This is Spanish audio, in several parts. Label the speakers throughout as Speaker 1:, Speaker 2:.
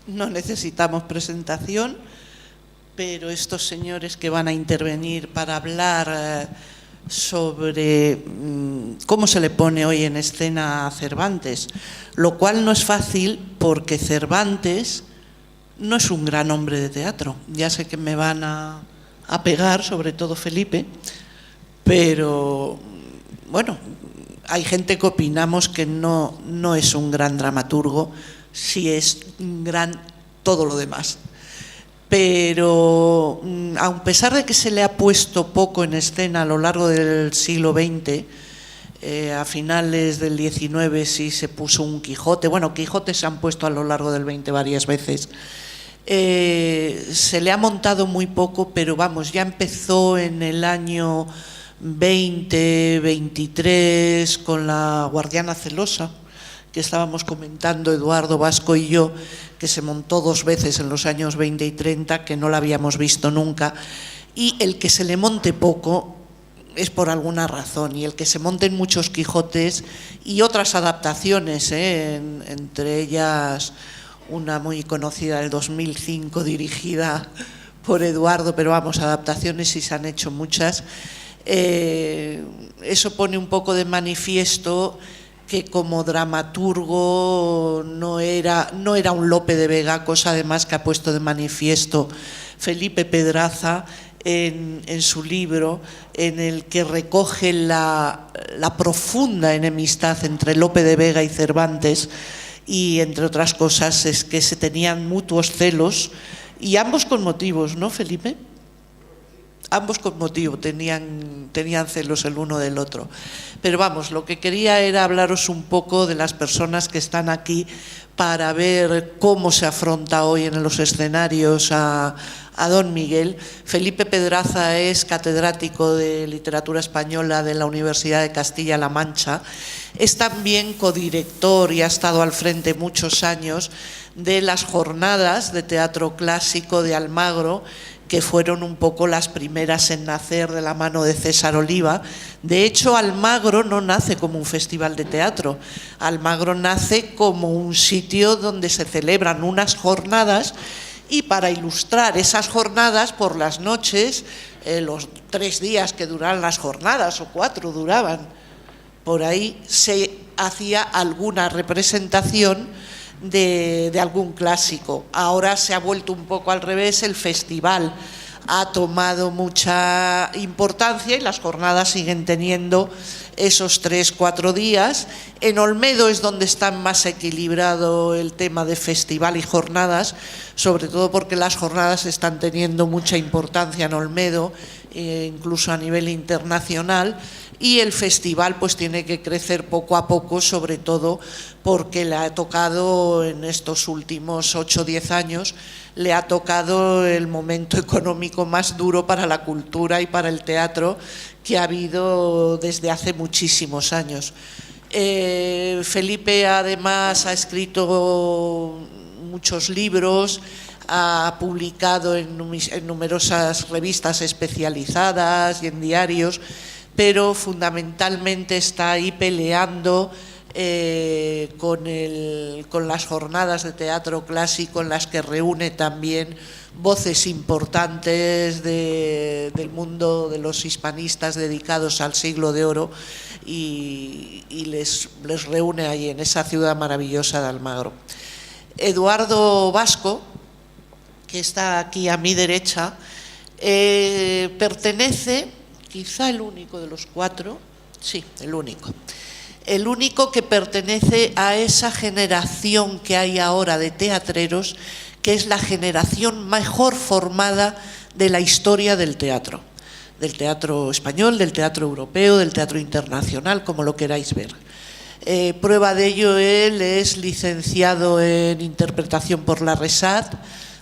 Speaker 1: no necesitamos presentación, pero estos señores que van a intervenir para hablar sobre cómo se le pone hoy en escena a Cervantes, lo cual no es fácil porque Cervantes no es un gran hombre de teatro. Ya sé que me van a pegar, sobre todo Felipe, pero bueno, hay gente que opinamos que no es un gran dramaturgo, si es un gran todo lo demás. Pero a pesar de que se le ha puesto poco en escena a lo largo del siglo XX, a finales del XIX sí se puso un Quijote, bueno, Quijotes se han puesto a lo largo del XX varias veces, se le ha montado muy poco, pero vamos, ya empezó en el año 20, 23 con La Guardiana Celosa, que estábamos comentando Eduardo Vasco y yo, que se montó 2 veces en los años 20 y 30, que no la habíamos visto nunca, y el que se le monte poco es por alguna razón, y el que se monten muchos Quijotes y otras adaptaciones, entre ellas una muy conocida del 2005 dirigida por Eduardo, pero vamos, adaptaciones sí se han hecho muchas. Eso pone un poco de manifiesto que como dramaturgo no era un Lope de Vega, cosa además que ha puesto de manifiesto Felipe Pedraza en su libro, en el que recoge la profunda enemistad entre Lope de Vega y Cervantes, y entre otras cosas es que se tenían mutuos celos, y ambos con motivos, ¿no, Felipe? Ambos con motivo, tenían celos el uno del otro. Pero vamos, lo que quería era hablaros un poco de las personas que están aquí para ver cómo se afronta hoy en los escenarios a don Miguel. Felipe Pedraza es catedrático de Literatura Española de la Universidad de Castilla-La Mancha. Es también codirector y ha estado al frente muchos años de las jornadas de teatro clásico de Almagro, que fueron un poco las primeras en nacer de la mano de César Oliva. De hecho, Almagro no nace como un festival de teatro, Almagro nace como un sitio donde se celebran unas jornadas, y para ilustrar esas jornadas por las noches, los 3 días que duran las jornadas, o 4 duraban, por ahí se hacía alguna representación de algún clásico. Ahora se ha vuelto un poco al revés, el festival ha tomado mucha importancia y las jornadas siguen teniendo esos 3-4 días. En Olmedo es donde está más equilibrado el tema de festival y jornadas, sobre todo porque las jornadas están teniendo mucha importancia en Olmedo, incluso a nivel internacional, y el festival pues tiene que crecer poco a poco, sobre todo porque le ha tocado en estos últimos 8 o 10 años, le ha tocado el momento económico más duro para la cultura y para el teatro que ha habido desde hace muchísimos años. Felipe además ha escrito muchos libros, ha publicado en numerosas revistas especializadas y en diarios, pero fundamentalmente está ahí peleando con las jornadas de teatro clásico, en las que reúne también voces importantes del mundo de los hispanistas dedicados al siglo de oro, y les reúne ahí en esa ciudad maravillosa de Almagro. Eduardo Vasco, que está aquí a mi derecha, pertenece, quizá el único de los 4, sí, el único que pertenece a esa generación que hay ahora de teatreros, que es la generación mejor formada de la historia del teatro español, del teatro europeo, del teatro internacional, como lo queráis ver. Prueba de ello, él es licenciado en interpretación por la RESAT,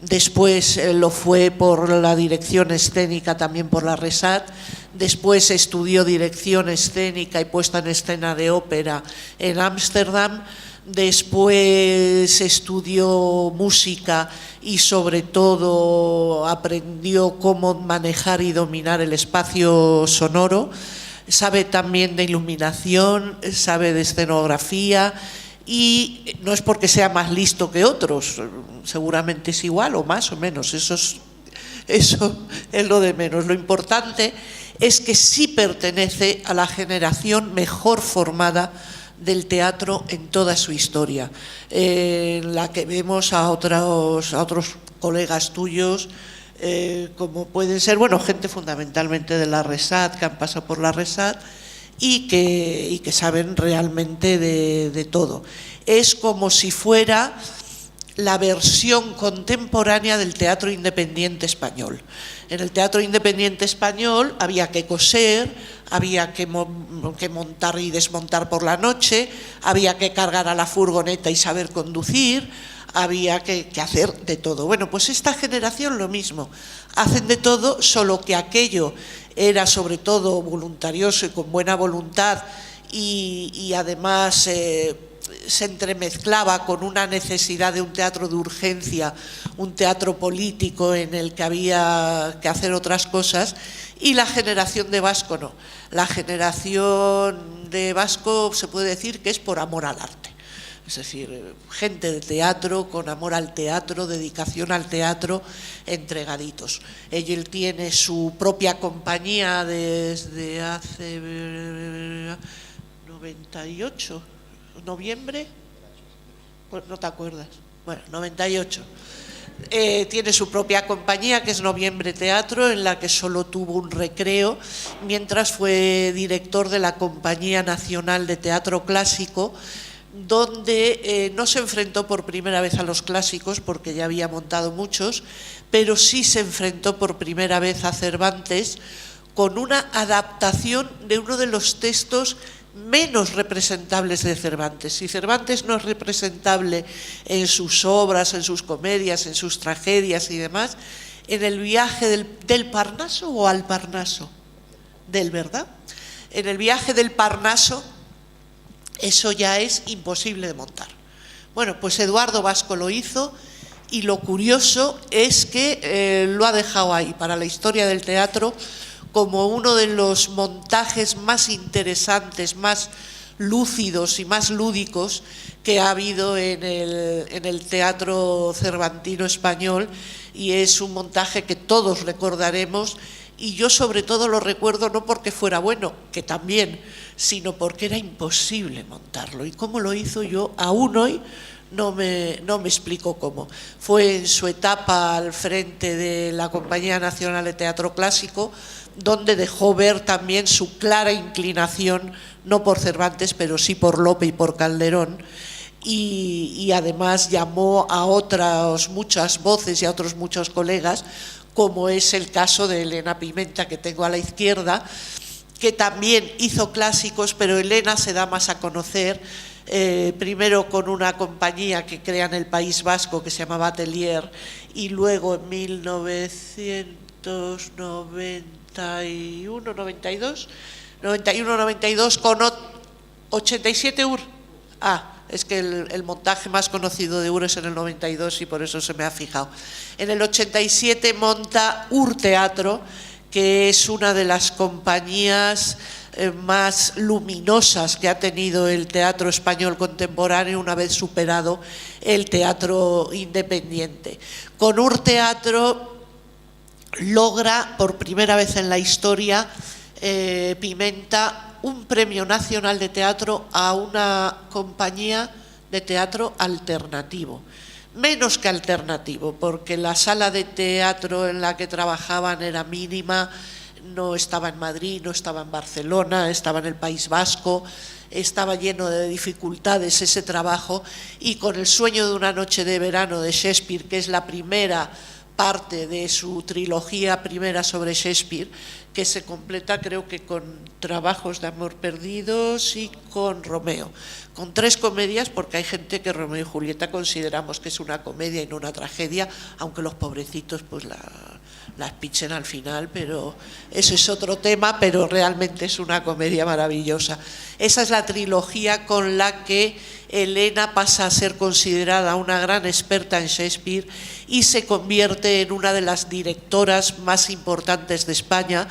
Speaker 1: después lo fue por la dirección escénica también por la RESAT, después estudió dirección escénica y puesta en escena de ópera en Ámsterdam, después estudió música y sobre todo aprendió cómo manejar y dominar el espacio sonoro, sabe también de iluminación, sabe de escenografía y no es porque sea más listo que otros, seguramente es igual o más o menos, eso es lo de menos. Lo importante es que sí pertenece a la generación mejor formada del teatro en toda su historia, en la que vemos a otros colegas tuyos, como pueden ser, bueno, gente fundamentalmente de la RESAT, que han pasado por la RESAT y que saben realmente de todo. Es como si fuera la versión contemporánea del teatro independiente español. En el teatro independiente español había que coser, había que montar y desmontar por la noche, había que cargar a la furgoneta y saber conducir, había que hacer de todo. Bueno, pues esta generación lo mismo, hacen de todo, solo que aquello era sobre todo voluntarioso y con buena voluntad y además se entremezclaba con una necesidad de un teatro de urgencia, un teatro político en el que había que hacer otras cosas, y la generación de Vasco no. La generación de Vasco se puede decir que es por amor al arte. Es decir, gente de teatro, con amor al teatro, dedicación al teatro, entregaditos. Él tiene su propia compañía desde hace 98, noviembre, pues no te acuerdas, bueno, 98. Tiene su propia compañía, que es Noviembre Teatro, en la que solo tuvo un recreo, mientras fue director de la Compañía Nacional de Teatro Clásico, donde no se enfrentó por primera vez a los clásicos, porque ya había montado muchos, pero sí se enfrentó por primera vez a Cervantes con una adaptación de uno de los textos menos representables de Cervantes. Si Cervantes no es representable en sus obras, en sus comedias, en sus tragedias y demás, en el viaje del Parnaso o al Parnaso, ¿verdad? En el viaje del Parnaso, eso ya es imposible de montar. Bueno, pues Eduardo Vasco lo hizo, y lo curioso es que lo ha dejado ahí para la historia del teatro como uno de los montajes más interesantes, más lúcidos y más lúdicos que ha habido en el teatro cervantino español, y es un montaje que todos recordaremos, y yo sobre todo lo recuerdo no porque fuera bueno, que también, sino porque era imposible montarlo, y cómo lo hizo yo aún hoy no me explico cómo. Fue en su etapa al frente de la Compañía Nacional de Teatro Clásico, donde dejó ver también su clara inclinación, no por Cervantes, pero sí por Lope y por Calderón, y además llamó a otras muchas voces y a otros muchos colegas, como es el caso de Elena Pimenta, que tengo a la izquierda, que también hizo clásicos, pero Elena se da más a conocer primero con una compañía que crea en el País Vasco que se llamaba Atelier, y luego en 91-92 con 87 UR. Es que el montaje más conocido de UR es en el 92 y por eso se me ha fijado. En el 87 monta UR Teatro, que es una de las compañías más luminosas que ha tenido el teatro español contemporáneo una vez superado el teatro independiente. Con UR Teatro logra por primera vez en la historia Pimenta un premio nacional de teatro a una compañía de teatro alternativo. Menos que alternativo, porque la sala de teatro en la que trabajaban era mínima, no estaba en Madrid, no estaba en Barcelona, estaba en el País Vasco, estaba lleno de dificultades ese trabajo, y con El sueño de una noche de verano de Shakespeare, que es la primera parte de su trilogía primera sobre Shakespeare, que se completa creo que con Trabajos de amor perdidos y con Romeo, con 3 comedias, porque hay gente que Romeo y Julieta consideramos que es una comedia y no una tragedia, aunque los pobrecitos pues las pichen al final, pero eso es otro tema, pero realmente es una comedia maravillosa. Esa es la trilogía con la que Elena pasa a ser considerada una gran experta en Shakespeare y se convierte en una de las directoras más importantes de España,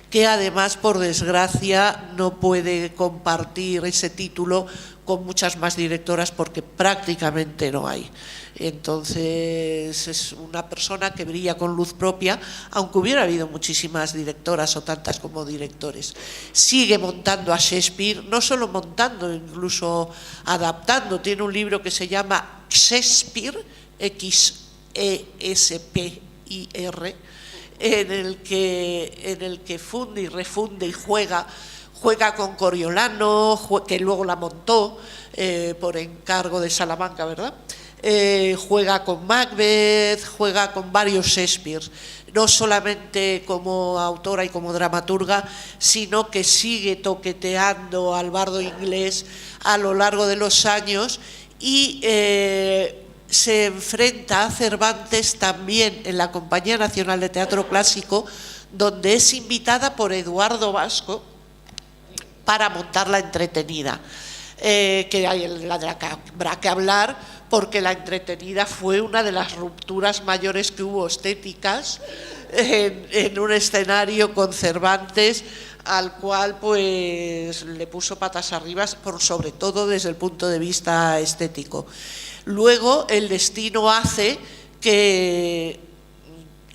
Speaker 1: que además, por desgracia, no puede compartir ese título con muchas más directoras porque prácticamente no hay. Entonces es una persona que brilla con luz propia, aunque hubiera habido muchísimas directoras o tantas como directores. Sigue montando a Shakespeare, no solo montando, incluso adaptando. Tiene un libro que se llama Shakespeare, Xespir, en el que funde y refunde y juega con Coriolano, que luego la montó por encargo de Salamanca, ¿verdad? Juega con Macbeth, juega con varios Shakespeare, no solamente como autora y como dramaturga, sino que sigue toqueteando al bardo inglés a lo largo de los años y se enfrenta a Cervantes también en la Compañía Nacional de Teatro Clásico, donde es invitada por Eduardo Vasco para montar La Entretenida, que hay la de la que habrá que hablar, porque La Entretenida fue una de las rupturas mayores que hubo estéticas en un escenario con Cervantes, al cual pues le puso patas arriba, sobre todo desde el punto de vista estético. Luego el destino hace que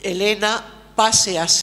Speaker 1: Elena pase a ser